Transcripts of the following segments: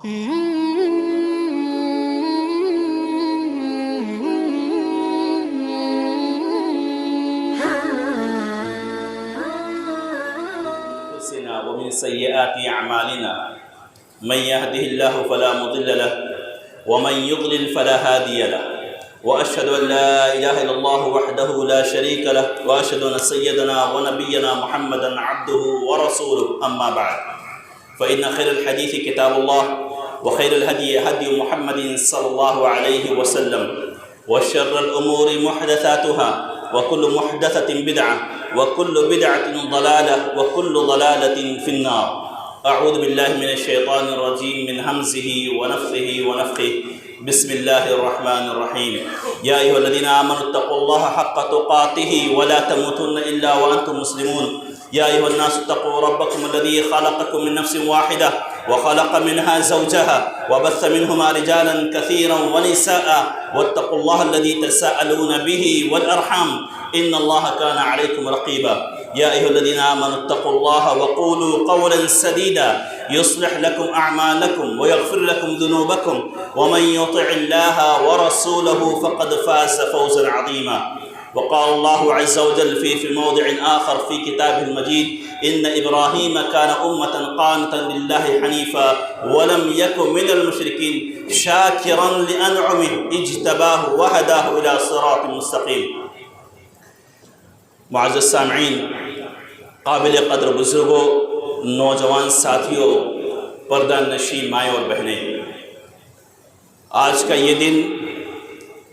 ومن سيئات أعمالنا من يهده الله فلا مضل له ومن يضلل فلا هادي له وأشهد أن لا إله إلا الله وحده لا شريك له وأشهد أن سيدنا ونبينا محمدا عبده ورسوله أما بعد فإن خير الحديث كتاب الله وخير الهدي هدي محمد صلى الله عليه وسلم وشر الأمور محدثاتها وكل محدثة بدعة وكل بدعة ضلالة وكل ضلالة في النار. أعوذ بالله من الشيطان الرجيم من همزه ونفخه ونفخه. بسم الله الرحمن الرحيم. يا أيها الذين آمنوا اتقوا الله حق تقاته ولا تموتن إلا وأنتم مسلمون. يا أيها الناس اتقوا ربكم الذي خلقكم من نفس واحدة وخلق منها زوجها وبث منهما رجالا كثيرا ونساء واتقوا الله الذي تساءلون به والأرحام إن الله كان عليكم رقيبا. يا أيها الذين آمنوا اتقوا الله وقولوا قولا سديدا يصلح لكم أعمالكم ويغفر لكم ذنوبكم ومن يطع الله ورسوله فقد فاز فوزا عظيما. وقال الله عز وجل في موضع آخر في كتابه المجيد إن إبراهيم كان أمة قانتا لله حنيفا ولم يكن من المشركين شاكرا لأنعمه اجتباه وهداه إلى صراط مستقيم. معزز سامعین، قابل قدر بزرگوں، نوجوان ساتھیوں، پردہ نشین مائیں اور بہنیں، آج کا یہ دن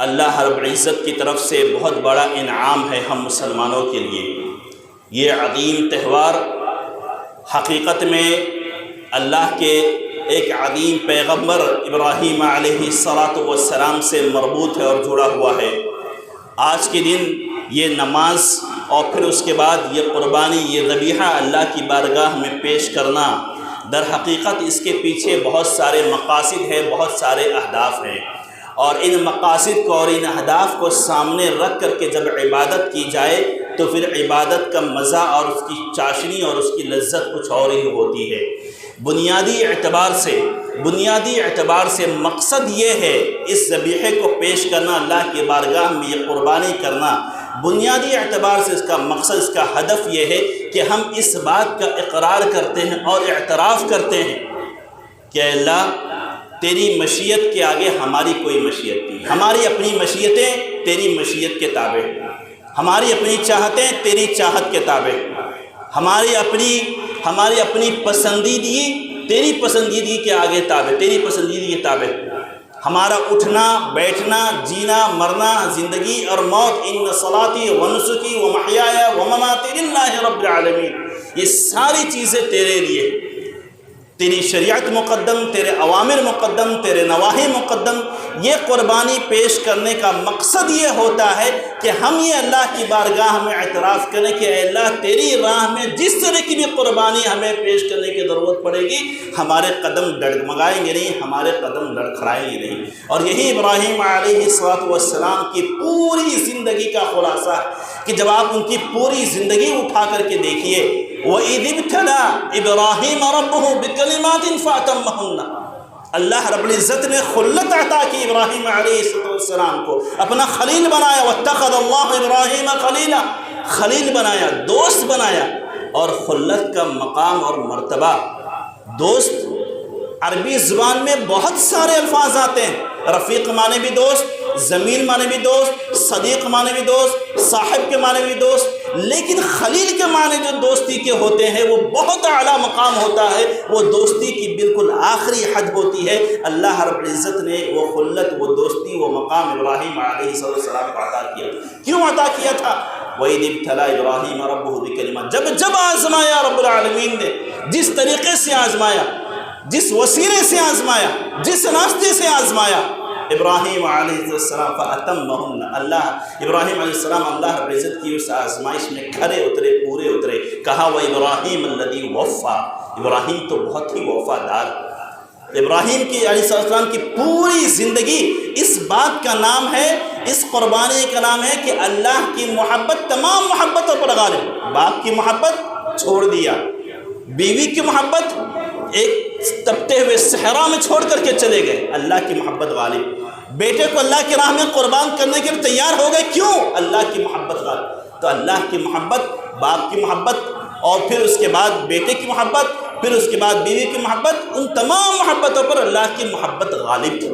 اللہ رب العزت کی طرف سے بہت بڑا انعام ہے ہم مسلمانوں کے لیے. یہ عظیم تہوار حقیقت میں اللہ کے ایک عظیم پیغمبر ابراہیم علیہ السلام سے مربوط ہے اور جڑا ہوا ہے. آج کے دن یہ نماز اور پھر اس کے بعد یہ قربانی، یہ ذبیحہ اللہ کی بارگاہ میں پیش کرنا، در حقیقت اس کے پیچھے بہت سارے مقاصد ہیں، بہت سارے اہداف ہیں، اور ان مقاصد کو اور ان اہداف کو سامنے رکھ کر کے جب عبادت کی جائے تو پھر عبادت کا مزہ اور اس کی چاشنی اور اس کی لذت کچھ اور ہی ہوتی ہے. بنیادی اعتبار سے مقصد یہ ہے اس ذبیحے کو پیش کرنا، اللہ کی بارگاہ میں یہ قربانی کرنا. بنیادی اعتبار سے اس کا مقصد، اس کا ہدف یہ ہے کہ ہم اس بات کا اقرار کرتے ہیں اور اعتراف کرتے ہیں کہ اللہ، تیری مشیت کے آگے ہماری کوئی مشیت نہیں. ہماری اپنی مشیتیں تیری مشیت کے تابع، ہماری اپنی چاہتیں تیری چاہت کے تابع، ہماری اپنی پسندیدگی تیری پسندیدگی کے آگے تابع، تیری پسندیدگی کے تابع. ہمارا اٹھنا، بیٹھنا، جینا، مرنا، زندگی اور موت، ان صلاتی و نسکی و محیایا و مماتی للہ رب العالمین، یہ ساری چیزیں تیرے لیے. تیری شریعت مقدم، تیرے اوامر مقدم، تیرے نواہی مقدم. یہ قربانی پیش کرنے کا مقصد یہ ہوتا ہے کہ ہم یہ اللہ کی بارگاہ میں اعتراف کریں کہ اے اللہ، تیری راہ میں جس طرح کی بھی قربانی ہمیں پیش کرنے کی ضرورت پڑے گی، ہمارے قدم ڈگمگائیں گے نہیں، ہمارے قدم لڑکھڑائیں گے نہیں. اور یہی ابراہیم علیہ السلام کی پوری زندگی کا خلاصہ ہے کہ جب آپ ان کی پوری زندگی اٹھا کر کے دیکھیے، وَإِذِ ابْتَلَىٰ إِبْرَاهِيمَ رَبُّهُ بِكَلِمَاتٍ فَأَتَمَّهُنَّ. اللہ رب العزت نے خلت عطا کی ابراہیم علیہ السلام کو، اپنا خلیل بنایا. وَاتَّخَذَ اللَّهُ إِبْرَاهِيمَ خَلِيلًا، خلیل بنایا، دوست بنایا. اور خلت کا مقام اور مرتبہ، دوست عربی زبان میں بہت سارے الفاظ آتے ہیں. رفیق معنی بھی دوست، زمین معنی بھی دوست، صدیق معنی بھی دوست، صاحب کے معنی بھی دوست. لیکن خلیل کے معنی جو دوستی کے ہوتے ہیں وہ بہت اعلیٰ مقام ہوتا ہے، وہ دوستی کی بالکل آخری حد ہوتی ہے. اللہ رب العزت نے وہ خلت، وہ دوستی، وہ مقام ابراہیم علیہ السلام کو عطا کیا. کیوں عطا کیا تھا؟ وَإِذِ ابْتَلَىٰ إِبْرَاهِيمَ رَبُّهُ بِكَلِمَاتٍ. جب آزمایا رب العالمین نے، جس طریقے سے آزمایا، جس وسیلے سے آزمایا، جس راستے سے آزمایا ابراہیم علیہ السلام فَأَتَمَّهُنَّ. اللہ ابراہیم علیہ السلام اللہ رب العزت کی اس آزمائش میں کھرے اترے، پورے اترے. کہا وَإِبْرَاهِيمَ الَّذِي وَفَّىٰ. ابراہیم تو بہت ہی وفادار. ابراہیم کی علیہ السلام کی پوری زندگی اس بات کا نام ہے، اس قربانی کا نام ہے کہ اللہ کی محبت تمام محبتوں پر غالب. باپ کی محبت چھوڑ دیا، بیوی کی محبت ایک تپتے ہوئے صحرا میں چھوڑ کر کے چلے گئے، اللہ کی محبت غالب۔ بیٹے کو اللہ کی راہ میں قربان کرنے کے لیے تیار ہو گئے، کیوں؟ اللہ کی محبت غالب۔ تو اللہ کی محبت، باپ کی محبت، اور پھر اس کے بعد بیٹے کی محبت، پھر اس کے بعد بیوی کی محبت، ان تمام محبتوں پر اللہ کی محبت غالب تھی۔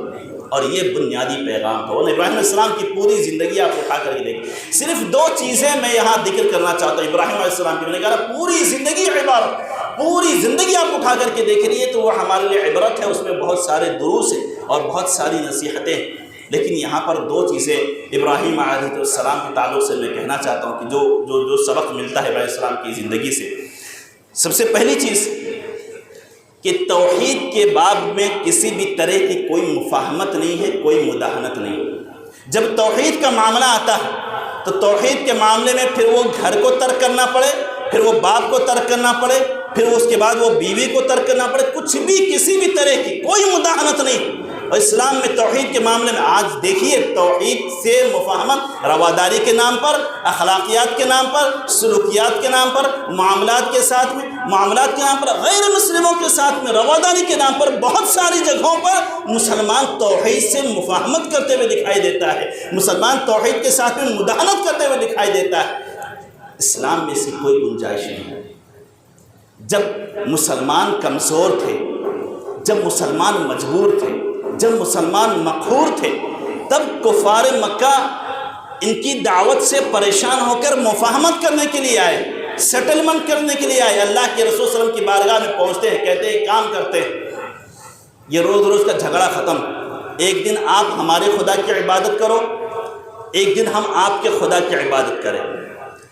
اور یہ بنیادی پیغام تھا۔ اور ابراہیم علیہ السلام کی پوری زندگی آپ اٹھا کر کے دیکھیں، صرف 2 چیزیں میں یہاں ذکر کرنا چاہتا ہوں ابراہیم علیہ السلام کی۔ میں نے کہا پوری زندگی عبارت، پوری زندگی آپ اٹھا کر کے دیکھ لیے تو وہ ہمارے لیے عبرت ہے، اس میں بہت سارے دروس ہیں اور بہت ساری نصیحتیں۔ لیکن یہاں پر 2 چیزیں ابراہیم علیہ السلام کے تعلق سے میں کہنا چاہتا ہوں کہ جو سبق ملتا ہے ابراہیم علیہ السلام کی زندگی سے۔ سب سے پہلی چیز کہ توحید کے باب میں کسی بھی طرح کی کوئی مفاہمت نہیں ہے، کوئی مداہنت نہیں ہے۔ جب توحید کا معاملہ آتا ہے تو توحید کے معاملے میں پھر وہ گھر کو ترک کرنا پڑے، پھر وہ باپ کو ترک کرنا پڑے، پھر اس کے بعد وہ بیوی کو ترک کرنا پڑے، کچھ بھی کسی بھی طرح کی کوئی مداہنت نہیں۔ اور اسلام میں توحید کے معاملے میں آج دیکھیے توحید سے مفاہمت رواداری کے نام پر، اخلاقیات کے نام پر، سلوکیات کے نام پر، معاملات کے نام پر، غیر مسلموں کے ساتھ میں رواداری کے نام پر بہت ساری جگہوں پر مسلمان توحید سے مفاہمت کرتے ہوئے دکھائی دیتا ہے، مسلمان توحید کے ساتھ میں مداہنت کرتے ہوئے دکھائی دیتا ہے۔ اسلام میں اس کی کوئی گنجائش نہیں ہے۔ جب مسلمان کمزور تھے، جب مسلمان مجبور تھے، جب مسلمان مقہور تھے، تب کفار مکہ ان کی دعوت سے پریشان ہو کر مفاہمت کرنے کے لیے آئے، سیٹلمنٹ کرنے کے لیے آئے۔ اللہ کے رسول صلی اللہ علیہ وسلم کی بارگاہ میں پہنچتے ہیں، کہتے ہیں کام کرتے ہیں، یہ روز کا جھگڑا ختم، ایک دن آپ ہمارے خدا کی عبادت کرو، ایک دن ہم آپ کے خدا کی عبادت کریں،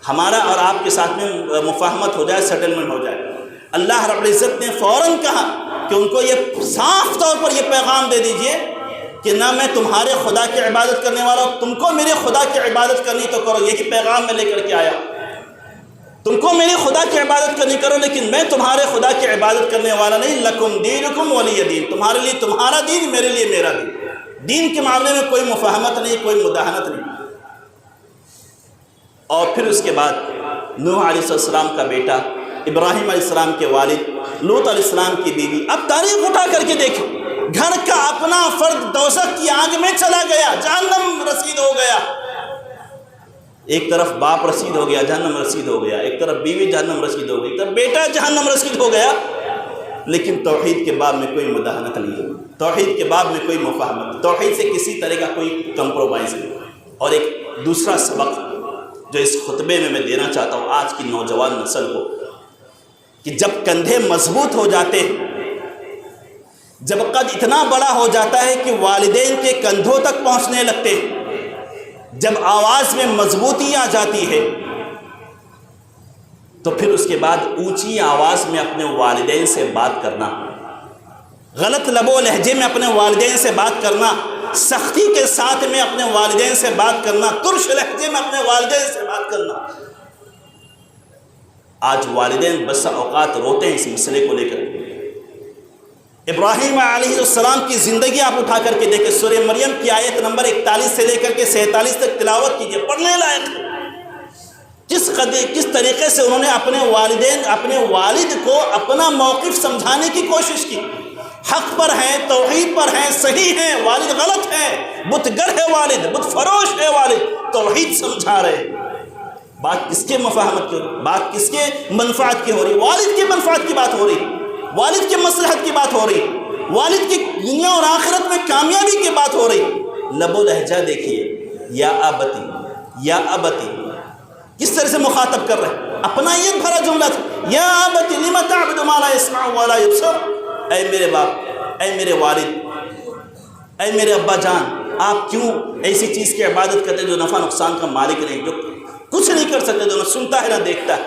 ہمارا اور آپ کے ساتھ میں مفاہمت ہو جائے، سیٹلمنٹ ہو جائے۔ اللہ رب العزت نے فوراً کہا کہ ان کو یہ صاف طور پر یہ پیغام دے دیجئے کہ نہ میں تمہارے خدا کی عبادت کرنے والا ہوں، تم کو میرے خدا کی عبادت کرنی تو کرو، یہی پیغام میں لے کر کے آیا۔ تم کو میرے خدا کی عبادت کرنی کرو، لیکن میں تمہارے خدا کی عبادت کرنے والا نہیں۔ لکم دینکم ولی دین، تمہارے لیے تمہارا دین، میرے لیے میرا دین۔ دین کے معاملے میں کوئی مفاہمت نہیں، کوئی مداہنت نہیں۔ اور پھر اس کے بعد نوح علیہ السلام کا بیٹا، ابراہیم علیہ السلام کے والد، لوط علیہ السلام کی بیوی۔ اب تاریخ اٹھا کر کے دیکھیں، گھر کا اپنا فرد دوزخ کی آگ میں چلا گیا، جہنم رسید ہو گیا۔ ایک طرف باپ رسید ہو گیا، جہنم رسید ہو گیا، ایک طرف بیوی جہنم رسید ہو گئی، ایک طرف بیٹا جہنم رسید ہو گیا۔ لیکن توحید کے باب میں کوئی مداہنت نہیں، توحید کے باب میں کوئی مفاہمت، توحید سے کسی طرح کا کوئی کمپرومائز نہیں۔ اور ایک دوسرا سبق جو اس خطبے میں دینا چاہتا ہوں آج کی نوجوان نسل کو، کہ جب کندھے مضبوط ہو جاتے ہیں، جب قد اتنا بڑا ہو جاتا ہے کہ والدین کے کندھوں تک پہنچنے لگتے ہیں، جب آواز میں مضبوطی آ جاتی ہے، تو پھر اس کے بعد اونچی آواز میں اپنے والدین سے بات کرنا، غلط لب و لہجے میں اپنے والدین سے بات کرنا، سختی کے ساتھ میں اپنے والدین سے بات کرنا، ترش لہجے میں اپنے والدین سے بات کرنا۔ آج والدین بسا اوقات روتے ہیں اس مسئلے کو لے کر۔ ابراہیم علیہ السلام کی زندگی آپ اٹھا کر کے دیکھیں، سورہ مریم کی آیت نمبر 41 سے لے کر کے 47 تک تلاوت کیجئے، پڑھنے لائق۔ کس طریقے سے انہوں نے اپنے والد کو اپنا موقف سمجھانے کی کوشش کی۔ حق پر ہیں، توحید پر ہیں، صحیح ہیں، والد غلط ہیں، بت گر ہے والد، بت فروش ہے والد، توحید سمجھا رہے۔ بات کس کے مفاہمت کی ہو رہی، بات کس کے منفعت کی ہو رہی؟ والد کے منفعت کی بات ہو رہی، والد کے مصلحت کی بات ہو رہی، والد کی دنیا اور آخرت میں کامیابی کی بات ہو رہی۔ لب و لہجہ دیکھیے، یا ابتی، یا ابتی، کس طرح سے مخاطب کر رہے ہیں؟ اپنا یہ بھرا جملہ تھا، یا ابتی لم تعبد ما لا يسمع ولا يبصر، اے میرے باپ، اے میرے والد، اے میرے ابا جان، آپ کیوں ایسی چیز کی عبادت کرتے جو نفع نقصان کا مالک نہیں، جو کچھ نہیں کر سکتے، جو نہ سنتا ہے نہ دیکھتا ہے؟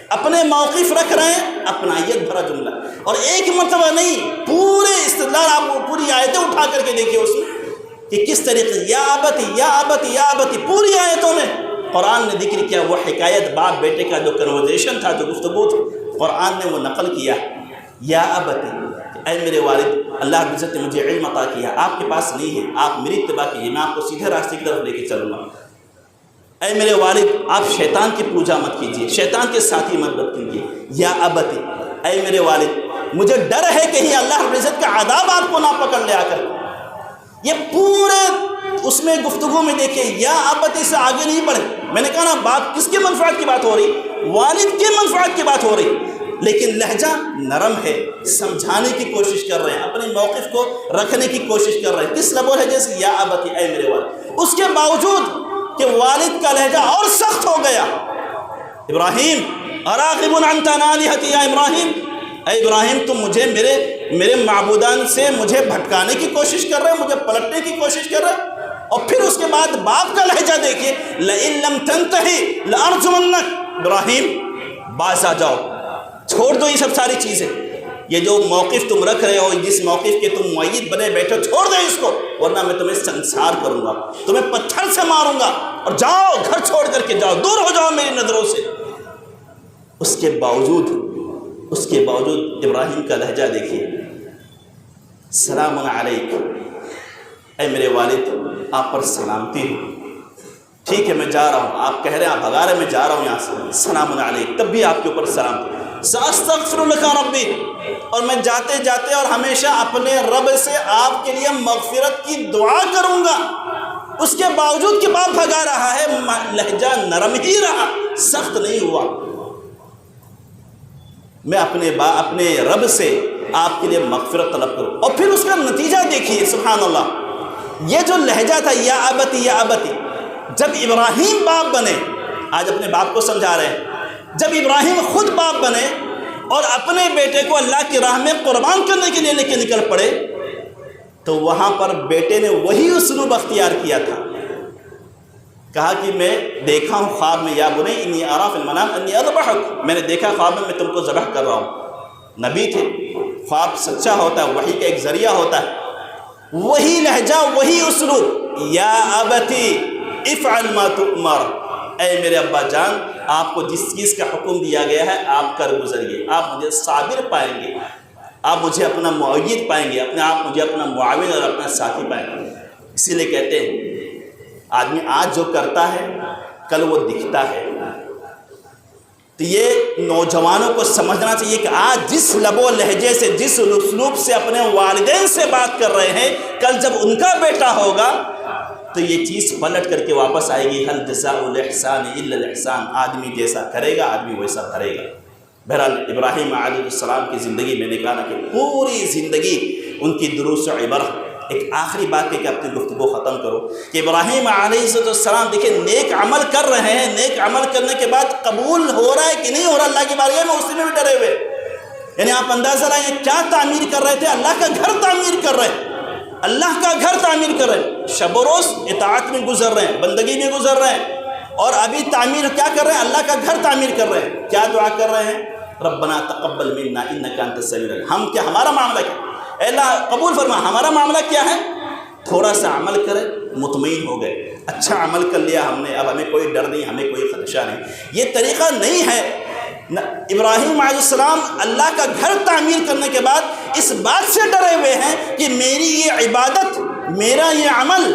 اپنے موقف رکھ رہے ہیں، اپنائیت بھرا جملہ، اور ایک مرتبہ نہیں، پورے استدلال آپ پوری آیتیں اٹھا کر کے دیکھیے اس میں کہ کس طریقے سے یا ابتی، یا ابتی، یا ابتی، پوری آیتوں میں قرآن نے ذکر کیا۔ وہ حکایت باپ بیٹے کا جو کنورزیشن تھا، جو گفتگو تھی، قرآن نے وہ نقل کیا۔ یا ابتی، اے میرے والد، اللہ رب العزت نے مجھے علم عطا کیا، آپ کے پاس نہیں ہے، آپ میری اتباع کیجیے، میں آپ کو سیدھے راستے کی طرف لے کے چلوں گا۔ اے میرے والد، آپ شیطان کی پوجا مت کیجیے، شیطان کے ساتھی مت کیجیے۔ یا ابتی، اے میرے والد، مجھے ڈر ہے کہیں اللہ رب العزت کا عذاب آپ کو نہ پکڑ لے آ کر۔ یہ پورے اس میں گفتگو میں دیکھیں یا ابتی سے آگے نہیں بڑھے۔ میں نے کہا نا باپ کس کے منفعت کی بات ہو رہی؟ والد کے منفعت کی بات ہو رہی، لیکن لہجہ نرم ہے، سمجھانے کی کوشش کر رہے ہیں، اپنے موقف کو رکھنے کی کوشش کر رہے ہیں۔ کس لبو لہجے سے؟ یا ابتی، اے میرے والد۔ اس کے باوجود کہ والد کا لہجہ اور سخت ہو گیا، ابراہیم اراغب عن آلہتی یا ابراہیم، اے ابراہیم تم مجھے میرے معبودان سے مجھے بھٹکانے کی کوشش کر رہے ہیں، مجھے پلٹنے کی کوشش کر رہے ہیں۔ اور پھر اس کے بعد باپ کا لہجہ دیکھیے، لئن لم تنتہی لارجمنک، ابراہیم باز آ جاؤ، چھوڑ دو یہ سب ساری چیزیں، یہ جو موقف تم رکھ رہے ہو، جس موقف کے تم مؤید بنے بیٹھے ہو، چھوڑ دو اس کو، ورنہ میں تمہیں سنسار کروں گا، تمہیں پتھر سے ماروں گا، اور جاؤ گھر چھوڑ کر کے جاؤ، دور ہو جاؤ میری نظروں سے۔ اس کے باوجود ابراہیم کا لہجہ دیکھیے، سلام علیک، اے میرے والد آپ پر سلامتی ہو، ٹھیک ہے میں جا رہا ہوں، آپ کہہ رہے ہیں آپ بھگا رہے ہیں، میں جا رہا ہوں یہاں سے، سلام علیک، تب بھی آپ کے اوپر سلامتی، ساستغفر لک ربی، اور میں جاتے جاتے اور ہمیشہ اپنے رب سے آپ کے لیے مغفرت کی دعا کروں گا۔ اس کے باوجود کہ باپ بھگا رہا ہے، لہجہ نرم ہی رہا، سخت نہیں ہوا، میں اپنے رب سے آپ کے لیے مغفرت طلب کروں۔ اور پھر اس کا نتیجہ دیکھیے، سبحان اللہ، یہ جو لہجہ تھا یا ابتی یا ابتی، جب ابراہیم باپ بنے، آج اپنے باپ کو سمجھا رہے ہیں، جب ابراہیم خود باپ بنے اور اپنے بیٹے کو اللہ کی راہ میں قربان کرنے کے لیے لے کے نکل پڑے، تو وہاں پر بیٹے نے وہی اسلوب اختیار کیا تھا، کہا کہ میں دیکھا ہوں خواب میں، یا بنی انی ارا فی المنام انی اذبحک، میں نے دیکھا خواب میں تم کو ذبح کر رہا ہوں۔ نبی تھے، خواب سچا ہوتا ہے، وحی کا ایک ذریعہ ہوتا ہے، وہی لہجہ وہی اسلوب، یا ابتی افعل ما تؤمر، اے میرے ابا جان آپ کو جس چیز کا حکم دیا گیا ہے آپ کر گزریے، آپ مجھے صابر پائیں گے، آپ مجھے اپنا معید پائیں گے، آپ مجھے اپنا معاون اور اپنا ساتھی پائیں گے۔ اسی لیے کہتے ہیں آدمی آج جو کرتا ہے کل وہ دکھتا ہے، تو یہ نوجوانوں کو سمجھنا چاہیے کہ آج جس لب و لہجے سے، جس اسلوب سے اپنے والدین سے بات کر رہے ہیں، کل جب ان کا بیٹا ہوگا تو یہ چیز پلٹ کر کے واپس آئے گی، هل جزاء الاحسان الا الاحسان، آدمی جیسا کرے گا آدمی ویسا بھرے گا۔ بہرحال ابراہیم علیہ السلام کی زندگی میں نے کہا نا کہ پوری زندگی ان کی دروس و عبرت۔ ایک آخری بات کہ اپنی گفتگو ختم کرو کہ ابراہیم علیہ السلام دیکھیں نیک عمل کر رہے ہیں، نیک عمل کرنے کے بعد قبول ہو رہا ہے کہ نہیں ہو رہا اللہ کی بارگاہ میں، اسی میں بھی ڈرے ہوئے، یعنی آپ اندازہ لائیں کیا تعمیر کر رہے تھے؟ اللہ کا گھر تعمیر کر رہے ہیں، اللہ کا گھر تعمیر کر رہے ہیں، شب و روز اطاعت میں گزر رہے ہیں، بندگی میں گزر رہے ہیں، اور ابھی تعمیر کیا کر رہے ہیں؟ اللہ کا گھر تعمیر کر رہے ہیں۔ کیا دعا کر رہے ہیں؟ ربنا تقبل منا انک انت السمیع العلیم۔ ہم کیا، ہمارا معاملہ کیا؟ اے اللہ قبول فرما، ہمارا معاملہ کیا ہے؟ تھوڑا سا عمل کرے مطمئن ہو گئے، اچھا عمل کر لیا ہم نے، اب ہمیں کوئی ڈر نہیں، ہمیں کوئی خدشہ نہیں۔ یہ طریقہ نہیں ہے۔ ابراہیم علیہ السلام اللہ کا گھر تعمیر کرنے کے بعد اس بات سے ڈرے ہوئے ہیں کہ میری یہ عبادت، میرا یہ عمل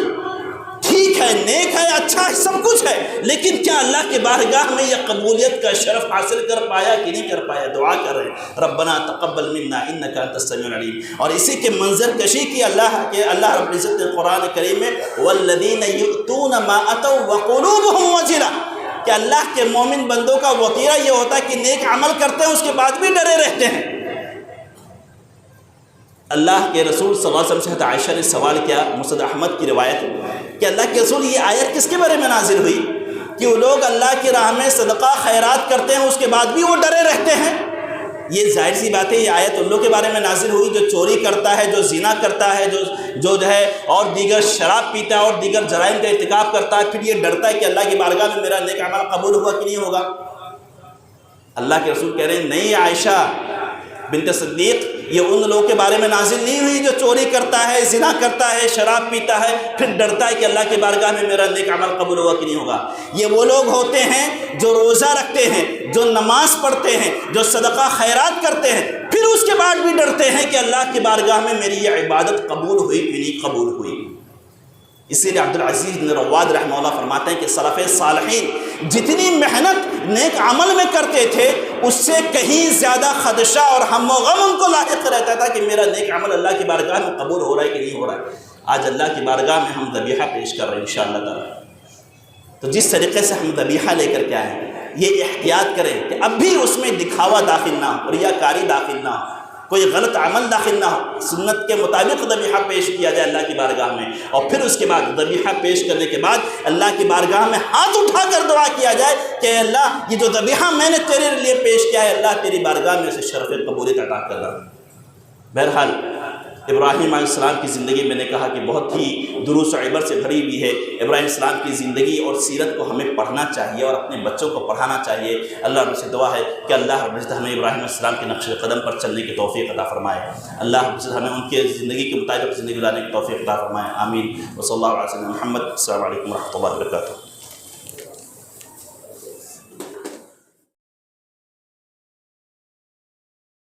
ٹھیک ہے، نیک ہے، اچھا ہے، سب کچھ ہے، لیکن کیا اللہ کے بارگاہ میں یہ قبولیت کا شرف حاصل کر پایا کہ نہیں کر پایا؟ دعا کر رہے ہیں ربنا تقبل منا انک انت السمیع العلیم۔ اور اسی کے منظر کشی کی اللہ رب العزت نے قرآن کریم میں والذین یؤتون ما اتوا وقلوبهم وجلہ، کہ اللہ کے مومن بندوں کا وقیرہ یہ ہوتا ہے کہ نیک عمل کرتے ہیں اس کے بعد بھی ڈرے رہتے ہیں۔ اللہ کے رسول صلی اللہ علیہ وسلم سے عائشہ نے سوال کیا، مسند احمد کی روایت کہ اللہ کے رسول یہ آیت کس کے بارے میں نازل ہوئی کہ وہ لوگ اللہ کی راہ میں صدقہ خیرات کرتے ہیں اس کے بعد بھی وہ ڈرے رہتے ہیں؟ یہ ظاہر سی بات ہے، یہ آیت ان لوگوں کے بارے میں نازل ہوئی جو چوری کرتا ہے، جو زنا کرتا ہے، جو ہے اور دیگر شراب پیتا ہے اور دیگر جرائم کا ارتکاب کرتا ہے، پھر یہ ڈرتا ہے کہ اللہ کی بارگاہ میں میرا نیک عمل قبول ہوا کہ نہیں ہوگا۔ اللہ کے رسول کہہ رہے ہیں نہیں عائشہ بنت صدیق، یہ ان لوگوں کے بارے میں نازل نہیں ہوئی جو چوری کرتا ہے، زنا کرتا ہے، شراب پیتا ہے، پھر ڈرتا ہے کہ اللہ کی بارگاہ میں میرا نیک عمل قبول ہوا کہ نہیں ہوگا۔ یہ وہ لوگ ہوتے ہیں جو روزہ رکھتے ہیں، جو نماز پڑھتے ہیں، جو صدقہ خیرات کرتے ہیں، پھر اس کے بعد بھی ڈرتے ہیں کہ اللہ کی بارگاہ میں میری یہ عبادت قبول ہوئی کہ نہیں قبول ہوئی۔ اسی لیے عبدالعزیز بن رواد رحمہ اللہ فرماتے ہیں کہ سلف صالحین جتنی محنت، نیک عمل میں کرتے تھے اس سے کہیں زیادہ خدشہ اور ہم و غم ان کو لاحق رہتا تھا کہ میرا نیک عمل اللہ کی بارگاہ میں قبول ہو رہا ہے کہ نہیں ہو رہا ہے۔ آج اللہ کی بارگاہ میں ہم ذبیحہ پیش کر رہے ہیں انشاءاللہ تعالی۔ تو جس طریقے سے ہم ذبیحہ لے کر کے آئے ہیں یہ احتیاط کریں کہ اب بھی اس میں دکھاوا داخل نہ ہو، ریاکاری داخل نہ ہو، کوئی غلط عمل داخل نہ ہو، سنت کے مطابق ذبیحہ پیش کیا جائے اللہ کی بارگاہ میں، اور پھر اس کے بعد ذبیحہ پیش کرنے کے بعد اللہ کی بارگاہ میں ہاتھ اٹھا کر دعا کیا جائے کہ اے اللہ یہ جو ذبیحہ میں نے تیرے لیے پیش کیا ہے اللہ تیری بارگاہ میں اسے شرف قبولیت عطا کر رہا۔ بہرحال ابراہیم علیہ السلام کی زندگی میں نے کہا کہ بہت ہی دروس و عبر سے بھری ہوئی ہے۔ ابراہیم السلام کی زندگی اور سیرت کو ہمیں پڑھنا چاہیے اور اپنے بچوں کو پڑھانا چاہیے۔ اللہ رب سے دعا ہے کہ اللہ رب العزت ہمیں ابراہیم علیہ السلام کے نقش قدم پر چلنے کی توفیق عطا فرمائے۔ اللہ رب العزت ہمیں ان کے زندگی کے مطابق زندگی گزارنے کی توفیق عطا فرمائے، آمین۔ وصلی اللہ علیہ وسلم محمد۔ السلام علیکم ورحمۃ اللہ وبرکاتہ۔